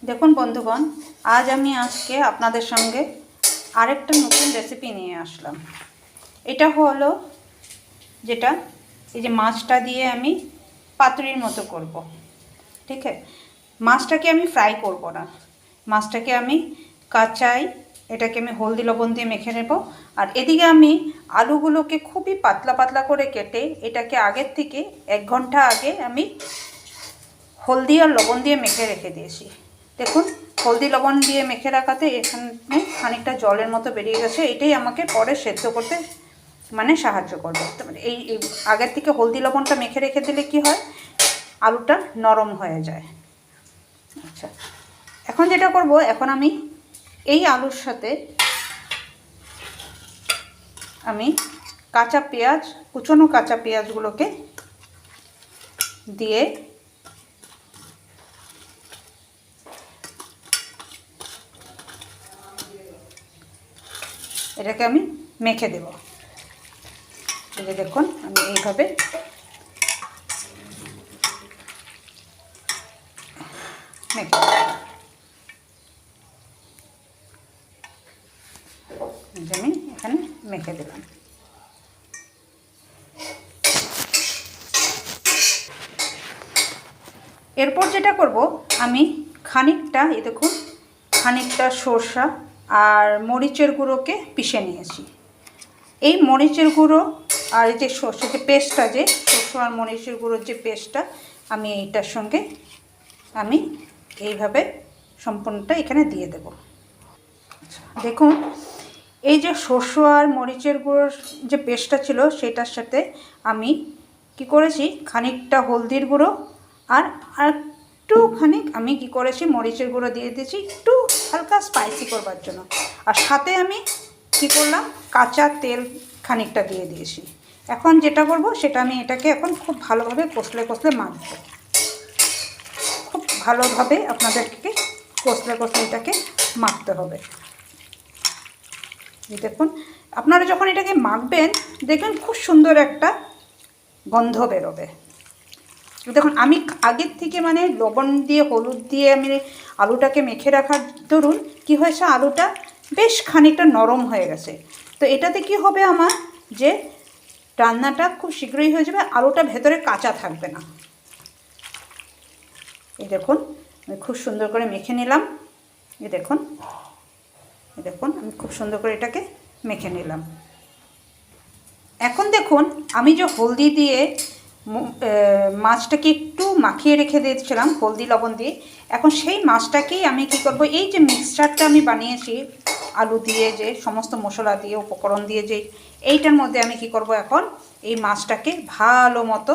দেখুন বন্ধুগণ, আজ আমি আপনাদের সঙ্গে আরেকটা নতুন রেসিপি নিয়ে আসলাম। এটা হলো যেটা এই যে মাছটা দিয়ে আমি পাতুরির মতো করব। ঠিক আছে, মাছটাকে আমি ফ্রাই করব না, মাছটাকে আমি কাঁচাই এটাকে আমি হলদি লবণ দিয়ে মেখে নেব। আর এদিকে আমি আলুগুলোকে খুবই পাতলা পাতলা করে কেটে এটাকে আগের থেকে 1 ঘন্টা আগে আমি হলদি আর লবণ দিয়ে মেখে রেখে দিয়েছি। দেখুন, হলদি লবণ দিয়ে মেখে রাখাতে এখানে খানিকটা জলের মতো বেরিয়ে গেছে। এটাই আমাকে পরে সেদ্ধ করতে সাহায্য করবে। এই আগের থেকে হলদি লবণটা মেখে রেখে দিলে কি হয়, আলুটা নরম হয়ে যায়। আচ্ছা, এখন যেটা করব, এখন আমি এই আলুর সাথে আমি কাঁচা পেঁয়াজ, কুচনো কাঁচা পেঁয়াজগুলোকে দিয়ে এটাকে আমি মেখে দেব। এই যে দেখুন, আমি এইভাবে মেখে আমি এখানে মেখে দিলাম। এরপর যেটা করব, আমি খানিকটা এই দেখুন খানিকটা সরষা আর মরিচের গুঁড়োকে পিষে নিয়েছি। এই মরিচের গুঁড়ো আর এই যে সরষে যে পেস্টটা, যে সরষে আর মরিচের গুঁড়োর যে পেস্টটা, আমি এইটার সঙ্গে আমি এইভাবে সম্পূর্ণটা এখানে দিয়ে দেব। দেখুন, এই যে সরষে আর মরিচের গুঁড়োর যে পেস্টটা ছিল সেটার সাথে আমি কি করেছি, খানিকটা হলদির গুঁড়ো আর একটুখানি আমি কি করেছি মরিচের গুঁড়ো দিয়ে দিয়েছি, একটু হালকা স্পাইসি করবার জন্য। আর সাথে আমি কি করলাম, কাঁচা তেল খানিকটা দিয়ে দিয়েছি। এখন যেটা করব সেটা আমি এটাকে এখন খুব ভালোভাবে কষলে কষলে মাখব। খুব ভালোভাবে আপনাদেরকে কষলে কষলে এটাকে মাখতে হবে। দেখুন, আপনারা যখন এটাকে মাখবেন দেখবেন খুব সুন্দর একটা গন্ধ বেরোবে। দেখুন, আমি আগের থেকে লবণ দিয়ে হলুদ দিয়ে আমি আলুটাকে মেখে রাখার দরুন কি হয়েছে, আলুটা বেশ খানিকটা নরম হয়ে গেছে। তো এটাতে কি হবে আমার, যে রান্নাটা খুব শীঘ্রই হয়ে যাবে, আলুটা ভেতরে কাঁচা থাকবে না। এই দেখুন, আমি খুব সুন্দর করে মেখে নিলাম। এই দেখুন, আমি খুব সুন্দর করে এটাকে মেখে নিলাম। এখন দেখুন, আমি যে হলদি দিয়ে মাছটাকে একটু মাখিয়ে রেখে দিয়েছিলাম হলদি লবণ দিয়ে, এখন সেই মাছটাকেই আমি কি করব, এই যে মিক্সচারটা আমি বানিয়েছি আলু দিয়ে, যে সমস্ত মশলা দিয়ে উপকরণ দিয়ে, যে এইটার মধ্যে আমি কি করব, এখন এই মাছটাকে ভালো মতো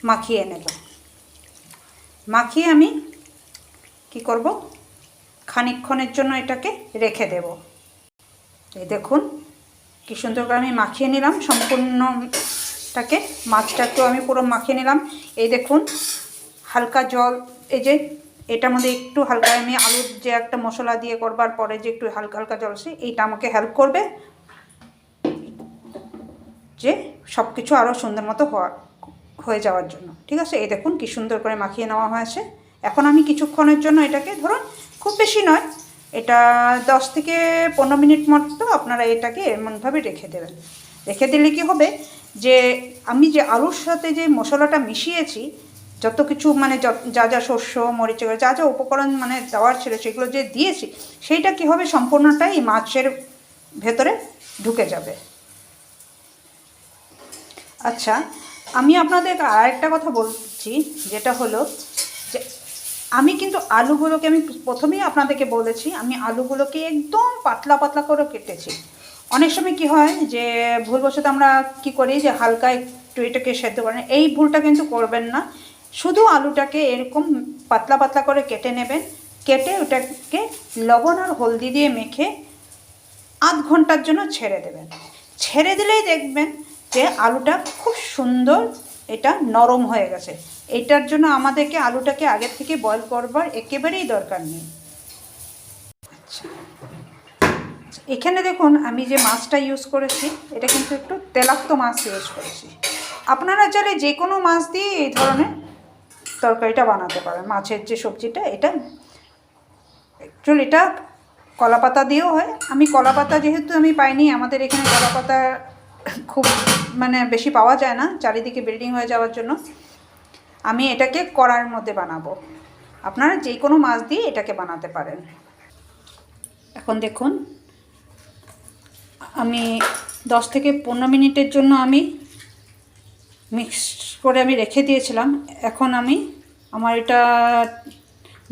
মাখিয়ে নেব। মাখিয়ে আমি কি করব, খানিকক্ষণের জন্য এটাকে রেখে দেব। এই দেখুন, কি সুন্দর করে আমি মাখিয়ে নিলাম সম্পূর্ণটাকে, মাছটাকেও আমি পুরো মাখিয়ে নিলাম। এই দেখুন, হালকা জল, এই যে এটার মধ্যে একটু হালকা আমি আলুর যে একটা মশলা দিয়ে করবার পরে যে একটু হালকা হালকা জল আসে, এইটা আমাকে হেল্প করবে যে সব কিছু আরও সুন্দর মতো হয়ে যাওয়ার জন্য। ঠিক আছে, এই দেখুন কি সুন্দর করে মাখিয়ে নেওয়া হয়েছে। এখন আমি কিছুক্ষণের জন্য এটাকে, ধরুন খুব বেশি নয়, এটা 10 থেকে 15 মিনিট মতো আপনারা এটাকে এমনভাবে রেখে দেবেন। রেখে দিলে কি হবে, যে আমি যে আলুর সাথে যে মশলাটা মিশিয়েছি, যত কিছু যা যা শস্য মরিচ যা যা উপকরণ দেওয়ার ছিল সেগুলো যে দিয়েছি, সেইটা কি হবে, সম্পূর্ণটাই এই মাছের ভেতরে ঢুকে যাবে। আচ্ছা, আমি আপনাদের আরেকটা কথা বলছি, যেটা হলো যে আমি কিন্তু আলুগুলোকে, আমি প্রথমেই আপনাদেরকে বলেছি, আমি আলুগুলোকে একদম পাতলা পাতলা করে কেটেছি। অনেক সময় কি হয় যে ভুলবশত আমরা কি করি, যে হালকা একটু এটাকে সেদ্ধ করেন, এই ভুলটা কিন্তু করবেন না। শুধু আলুটাকে এরকম পাতলা পাতলা করে কেটে নেবেন। কেটে ওটাকে লবণ আর হলদি দিয়ে মেখে আধ ঘন্টার জন্য ছেড়ে দেবেন। ছেড়ে দিলেই দেখবেন যে আলুটা খুব সুন্দর এটা নরম হয়ে গেছে। এটার জন্য আমাদেরকে আলুটাকে আগের থেকে বয়েল করবার একেবারেই দরকার নেই। আচ্ছা, এখানে দেখুন আমি যে মাছটা ইউজ করেছি, এটা কিন্তু একটু তেলাক্ত মাছ ইউজ করেছি। আপনারা চাইলে যে কোনো মাছ দিয়ে এই ধরনের তরকারিটা বানাতে পারেন, মাছের যে সবজিটা। এটা অ্যাকচুয়ালি এটা কলা পাতা দিয়েও হয়। আমি কলা পাতা যেহেতু আমি পাইনি, আমাদের এখানে কলা পাতা খুব মানে বেশি পাওয়া যায় না, চারিদিকে বিল্ডিং হয়ে যাওয়ার জন্য, আমি এটাকে কড়ার মধ্যে বানাবো। আপনারা যে কোনো মাছ দিয়ে এটাকে বানাতে পারেন। এখন দেখুন আমি 10 থেকে 15 মিনিটের জন্য আমি মিক্স করে আমি রেখে দিয়েছিলাম। এখন আমার এটা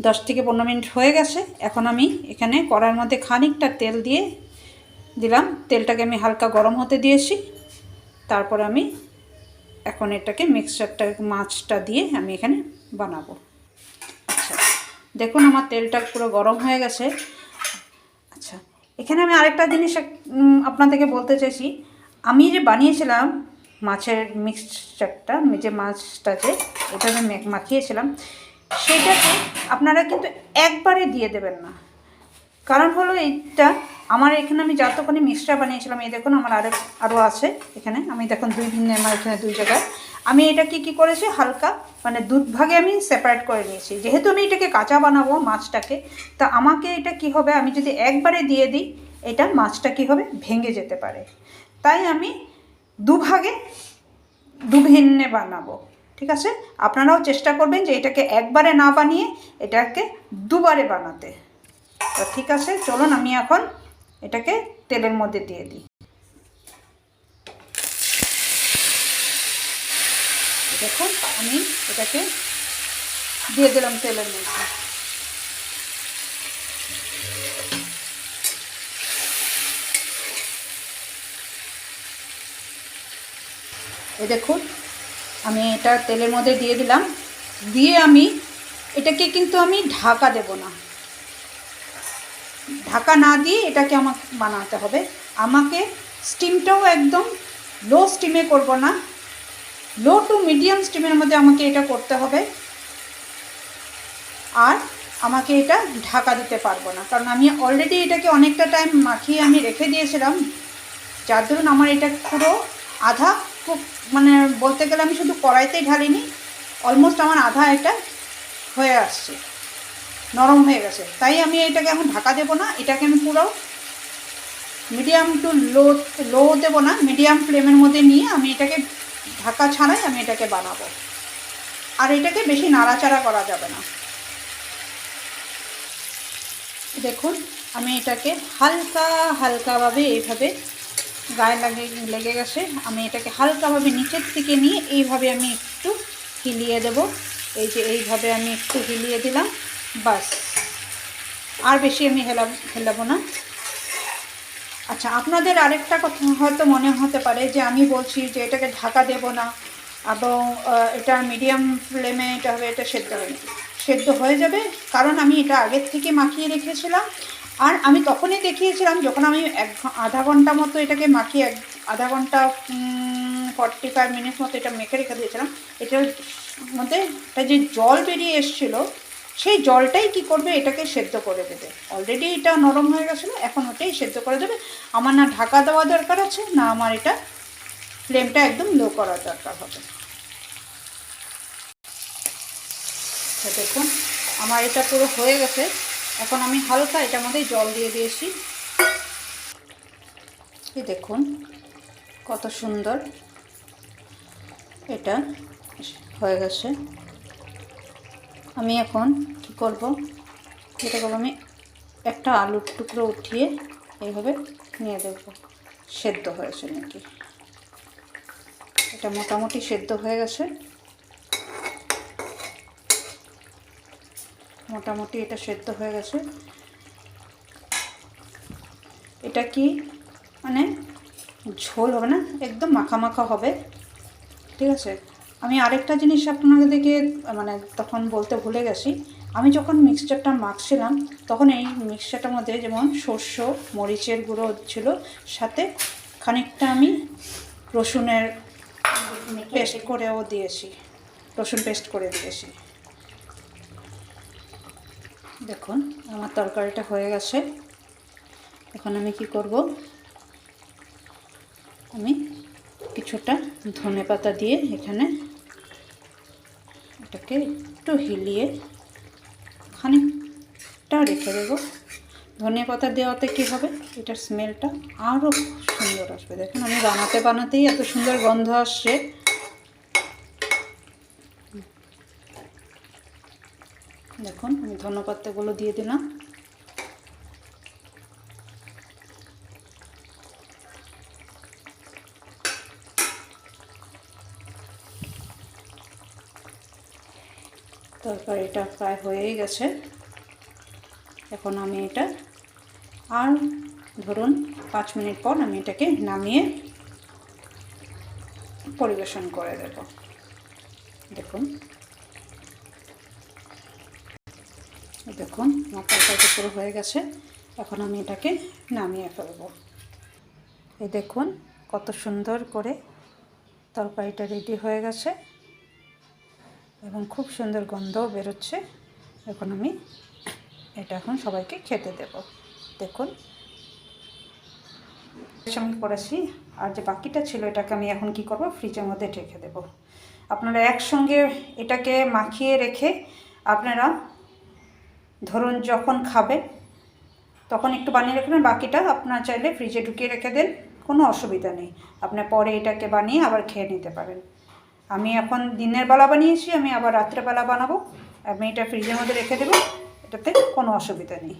10 থেকে 15 মিনিট হয়ে গেছে। এখন আমি এখানে কড়ার মধ্যে খানিকটা তেল দিয়ে দিলাম। তেলটাকে আমি হালকা গরম হতে দিয়েছি। তারপর আমি এখন এটাকে মিক্সচারটা মাছটা দিয়ে আমি এখানে বানাবো। আচ্ছা দেখুন আমার তেলটা পুরো গরম হয়ে গেছে। আচ্ছা এখানে আমি আরেকটা জিনিস আপনাদেরকে বলতে চাইছি। আমি যে বানিয়েছিলাম মাছের মিক্সচারটা, যে মাছটা যে ওটা আমি মাখিয়েছিলাম, সেটাকে আপনারা কিন্তু একবারে দিয়ে দেবেন না। কারণ হলো এইটা আমার এখানে আমি যতক্ষণ মিক্সচার বানিয়েছিলাম, এই দেখুন আমার আরও আছে এখানে। আমি দেখুন আমার এখানে 2 জায়গায় আমি এটাকে কী করেছি, হালকা মানে 2 ভাগে আমি সেপারেট করে নিয়েছি। যেহেতু আমি এটাকে কাঁচা বানাবো মাছটাকে, তা আমাকে এটা কি হবে, আমি যদি একবারে দিয়ে দিই এটা মাছটা কি হবে, ভেঙে যেতে পারে। তাই আমি 2 ভাগে 2 ভিন্নে বানাবো। ঠিক আছে, আপনারাও চেষ্টা করবেন যে এটাকে একবারে না বানিয়ে এটাকে 2 বারে বানাতে। তো ঠিক আছে, চলুন আমি এখন এটাকে তেলের মধ্যে দিয়ে দিই। দেখুন আমি এটাকে দিয়ে দিলাম তেলের মধ্যে। এই দেখুন আমি এটা তেলের মধ্যে দিয়ে দিলাম। দিয়ে আমি এটাকে কিন্তু আমি ঢাকা দেব না, ঢাকা না দিয়ে এটাকে আমাকে বানাতে হবে। আমাকে স্টিমটাও একদম লো স্টিমে করব না, লো টু মিডিয়াম স্টিমের মধ্যে আমাকে এটা করতে হবে। আর আমাকে এটা ঢাকা দিতে পারবো না, কারণ আমি অলরেডি এটাকে অনেকটা টাইম মাখিয়ে আমি রেখে দিয়েছিলাম। যার ধরুন আমার এটা পুরো আধা মানে বলতে গেলে আমি শুধু কড়াইতেই ঢালিনি, অলমোস্ট আমার আধা এটা হয়ে আসছে, নরম হয়ে গেছে। তাই আমি এটাকে এখন ঢাকা দেবো না, এটাকে আমি পুরো মিডিয়াম টু লো দেবো না, মিডিয়াম ফ্লেমের মধ্যে নিয়ে আমি এটাকে ঢাকা ছাড়াই আমি এটাকে বানাবো। আর এটাকে বেশি নাড়াচাড়া করা যাবে না। দেখুন আমি এটাকে হালকাভাবে এইভাবে গায়ে লেগে গেছে, আমি এটাকে হালকাভাবে নিচের থেকে নিয়ে এইভাবে আমি একটু হিলিয়ে দেব। এই যে এইভাবে আমি একটু হিলিয়ে দিলাম, বাস, আর বেশি আমি হেলাবো না। আচ্ছা আপনাদের আরেকটা কথা হয়তো মনে হতে পারে যে আমি বলছি যে এটাকে ঢাকা দেব না এবং এটা মিডিয়াম ফ্লেমে এটা হবে, এটা সেদ্ধ হয়ে যাবে, কারণ আমি এটা আগের থেকে মাখিয়ে রেখেছিলাম। আর আমি তখনই দেখিয়েছিলাম যখন আমি আধা ঘন্টা মতো এটাকে মাখিয়ে, আধা ঘন্টা 45 মিনিট মতো এটা মেখে রেখে দিয়েছিলাম। এটার মধ্যে একটা যে জল বেরিয়ে এসেছিলো, সেই জলটাই কি করবে, এটাকে সেদ্ধ করে দেবে। অলরেডি এটা নরম হয়ে গেছিলো, এখন ওটাই সেদ্ধ করে দেবে। আমার না ঢাকা দেওয়া দরকার আছে, না আমার এটা ফ্লেমটা একদম লো করার দরকার হবে। দেখুন আমার এটা পুরো হয়ে গেছে। এখন আমি হালকা এটার মধ্যে জল দিয়ে দিয়েছি। এই দেখুন কত সুন্দর এটা হয়ে গেছে। আমি এখন কি করব, এটাকে আমি একটা আলুর টুকরো উঠিয়ে এইভাবে নিয়ে দেব। সেদ্ধ হয়েছে নাকি, এটা মোটামুটি সেদ্ধ হয়ে গেছে, মোটামুটি এটা সেদ্ধ হয়ে গেছে। এটা কি মানে ঝোল হবে না, একদম মাখা মাখা হবে। ঠিক আছে, আমি আরেকটা জিনিস আপনাদেরকে মানে তখন বলতে ভুলে গেছি। আমি যখন মিক্সচারটা মাখছিলাম তখন এই মিক্সচারটার মধ্যে যেমন সর্ষে মরিচের গুঁড়ো ছিল, সাথে খানিকটা আমি রসুনের পেস্ট করেও দিয়েছি, রসুন পেস্ট করে দিয়েছি। দেখুন আমার তরকারিটা হয়ে গেছে। এখন আমি কি করব, আমি কিছুটা ধনেপাতা দিয়ে এখানে এটাকে একটু হিলিয়ে খানিকটা রেখে দেবো। ধনিয়া পাতা দেওয়াতে কী হবে, এটার স্মেলটা আরও সুন্দর আসবে। দেখুন আমি বানাতেই এত সুন্দর গন্ধ আসছে। দেখুন আমি ধনিয়া পাতাগুলো দিয়ে দিলাম। তরকারিটা প্রায় হয়েই গেছে। এখন আমি এটা আর ধরুন 5 মিনিট পর আমি এটাকে নামিয়ে পরিবেশন করে দেব। দেখুন দেখুন আমার তরকারিটা পুরো হয়ে গেছে। এখন আমি এটাকে নামিয়ে ফেলবো। এই দেখুন কত সুন্দর করে তরকারিটা রেডি হয়ে গেছে এবং খুব সুন্দর গন্ধও বেরোচ্ছে। এখন আমি এটা এখন সবাইকে খেতে দেব। দেখুন আমি করেছি, আর যে বাকিটা ছিল এটাকে আমি এখন কি করব, ফ্রিজের মধ্যে রেখে দেব। আপনারা একসঙ্গে এটাকে মাখিয়ে রেখে আপনারা ধরুন যখন খাবেন তখন একটু বানিয়ে রাখবেন, বাকিটা আপনারা চাইলে ফ্রিজে ঢুকিয়ে রেখে দেন, কোনো অসুবিধা নেই। আপনার পরে এটাকে বানিয়ে আবার খেয়ে নিতে পারেন। আমি এখন দিনের বেলা বানিয়েছি, আমি আবার রাত্রেবেলা বানাবো। আমি এটা ফ্রিজের মধ্যে রেখে দেবো, এটাতে কোনো অসুবিধা নেই।